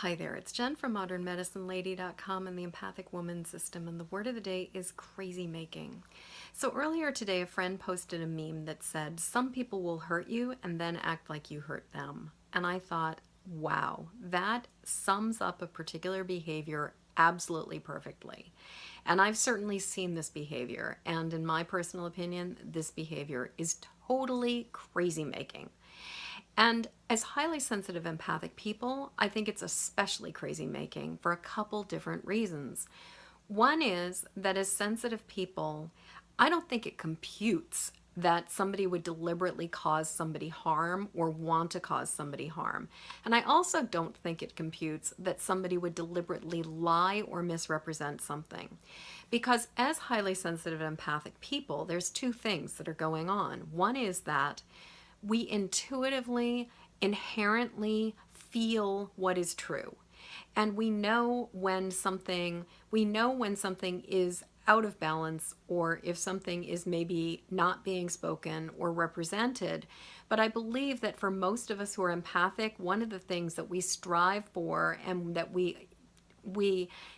Hi there, it's Jen from modernmedicinelady.com and the Empathic Woman System, and the word of the day is crazy making. So earlier today, a friend posted a meme that said, "Some people will hurt you and then act like you hurt them." And I thought, wow, that sums up a particular behavior absolutely perfectly. And I've certainly seen this behavior, and in my personal opinion, this behavior is totally crazy making. And as highly sensitive empathic people, I think it's especially crazy making for a couple different reasons. One is that as sensitive people, I don't think it computes that somebody would deliberately cause somebody harm or want to cause somebody harm. And I also don't think it computes that somebody would deliberately lie or misrepresent something. Because as highly sensitive empathic people, there's two things that are going on. One is that we intuitively, inherently feel what is true. And we know when something is out of balance or if something is maybe not being spoken or represented. But I believe that for most of us who are empathic, one of the things that we strive for and that we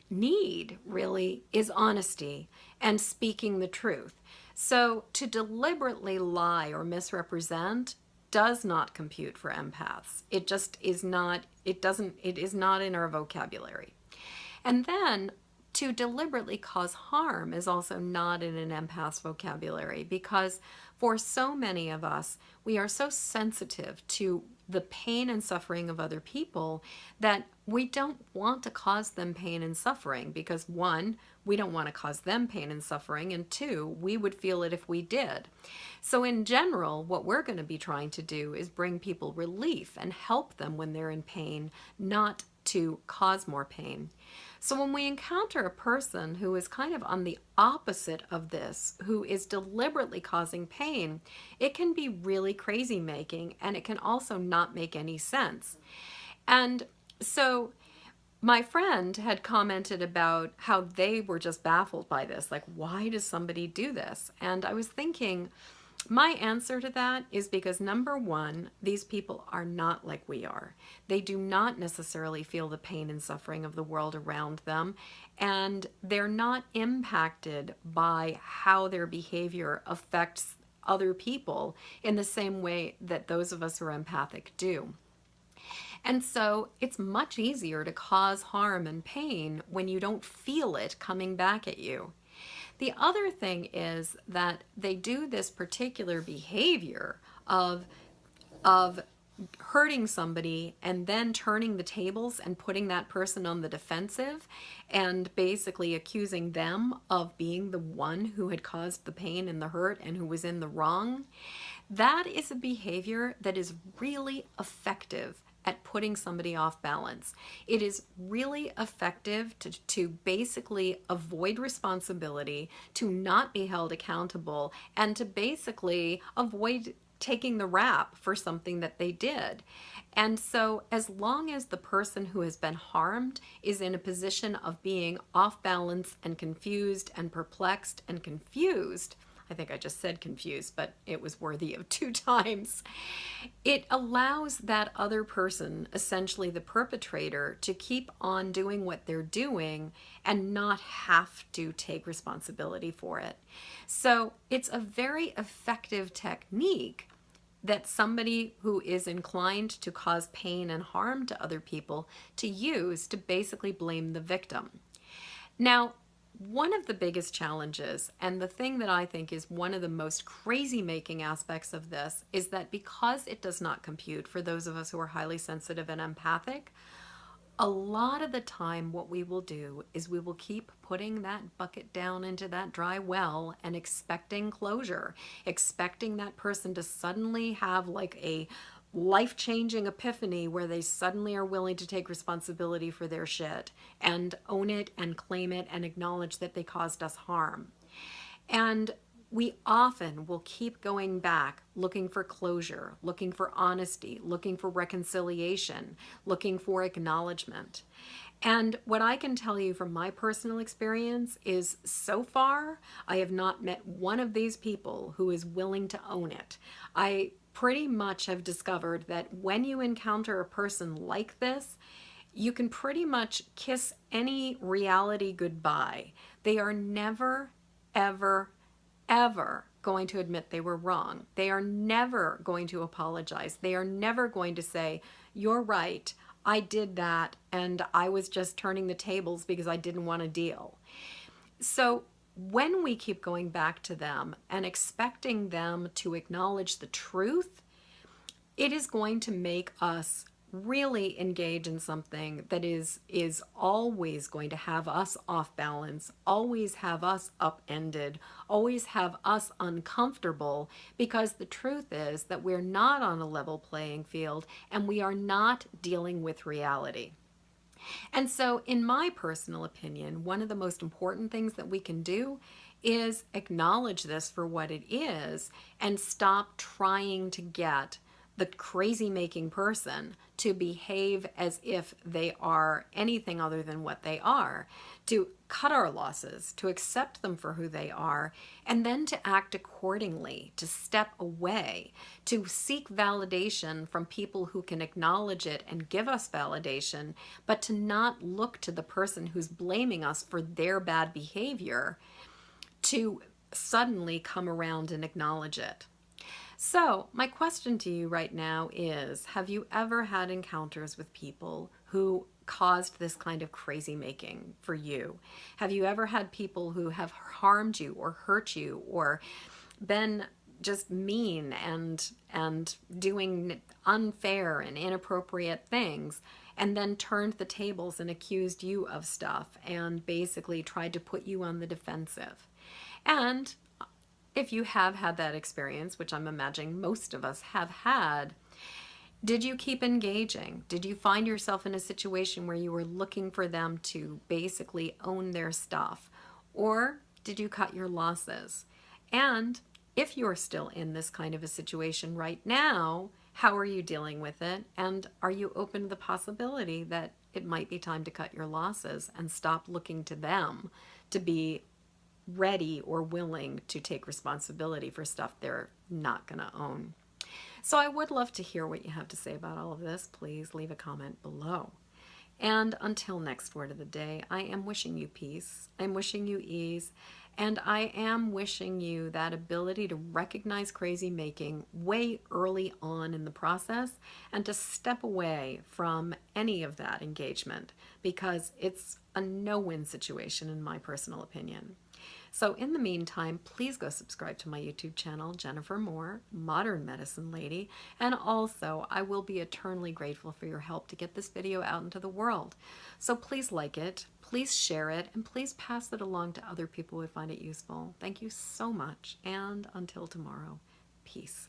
need really is honesty and speaking the truth. So to deliberately lie or misrepresent does not compute for empaths. It just is not, it is not in our vocabulary. And then to deliberately cause harm is also not in an empath's vocabulary, because for so many of us, we are so sensitive to the pain and suffering of other people that we don't want to cause them pain and suffering, because one, we don't want to cause them pain and suffering, and two, we would feel it if we did. So in general, what we're going to be trying to do is bring people relief and help them when they're in pain, not to cause more pain. So when we encounter a person who is kind of on the opposite of this, who is deliberately causing pain, it can be really crazy making, and it can also not make any sense. And so my friend had commented about how they were just baffled by this. Like, why does somebody do this? And I was thinking, my answer to that is because number one, these people are not like we are. They do not necessarily feel the pain and suffering of the world around them, and they're not impacted by how their behavior affects other people in the same way that those of us who are empathic do. And so it's much easier to cause harm and pain when you don't feel it coming back at you. The other thing is that they do this particular behavior of hurting somebody and then turning the tables and putting that person on the defensive and basically accusing them of being the one who had caused the pain and the hurt and who was in the wrong. That is a behavior that is really effective at putting somebody off balance. It is really effective to basically avoid responsibility, to not be held accountable, and to basically avoid taking the rap for something that they did. And so as long as the person who has been harmed is in a position of being off balance and confused and perplexed and confused, I think I just said confused, but it was worthy of two times. It allows that other person, essentially the perpetrator, to keep on doing what they're doing and not have to take responsibility for it. So it's a very effective technique that somebody who is inclined to cause pain and harm to other people to use to basically blame the victim. Now, one of the biggest challenges, and the thing that I think is one of the most crazy making aspects of this, is that because it does not compute for those of us who are highly sensitive and empathic, a lot of the time what we will do is we will keep putting that bucket down into that dry well and expecting closure, expecting that person to suddenly have like a life-changing epiphany where they suddenly are willing to take responsibility for their shit and own it and claim it and acknowledge that they caused us harm. And we often will keep going back looking for closure, looking for honesty, looking for reconciliation, looking for acknowledgement. And what I can tell you from my personal experience is so far, I have not met one of these people who is willing to own it. I pretty much have discovered that when you encounter a person like this, You can pretty much kiss any reality goodbye. They are never, ever, ever going to admit they were wrong. They are never going to apologize. They are never going to say, "You're right, I did that, and I was just turning the tables because I didn't want to deal." So when we keep going back to them and expecting them to acknowledge the truth, it is going to make us really engage in something that is always going to have us off balance, always have us upended, always have us uncomfortable, because the truth is that we're not on a level playing field and we are not dealing with reality. And so, in my personal opinion, one of the most important things that we can do is acknowledge this for what it is and stop trying to get the crazy making person to behave as if they are anything other than what they are, to cut our losses, to accept them for who they are, and then to act accordingly, to step away, to seek validation from people who can acknowledge it and give us validation, but to not look to the person who's blaming us for their bad behavior to suddenly come around and acknowledge it. So, my question to you right now is, have you ever had encounters with people who caused this kind of crazy making for you? Have you ever had people who have harmed you or hurt you or been just mean and doing unfair and inappropriate things, and then turned the tables and accused you of stuff and basically tried to put you on the defensive? And if you have had that experience, which I'm imagining most of us have had, did you keep engaging? Did you find yourself in a situation where you were looking for them to basically own their stuff? Or did you cut your losses? And if you're still in this kind of a situation right now, how are you dealing with it? And are you open to the possibility that it might be time to cut your losses and stop looking to them to be ready or willing to take responsibility for stuff they're not going to own? So I would love to hear what you have to say about all of this. Please leave a comment below. And until next word of the day, I am wishing you peace. I'm wishing you ease. And I am wishing you that ability to recognize crazy making way early on in the process and to step away from any of that engagement, because it's a no-win situation in my personal opinion. So in the meantime, please go subscribe to my YouTube channel, Jennifer Moore, Modern Medicine Lady, and also I will be eternally grateful for your help to get this video out into the world. So please like it, please share it, and please pass it along to other people who find it useful. Thank you so much, and until tomorrow, peace.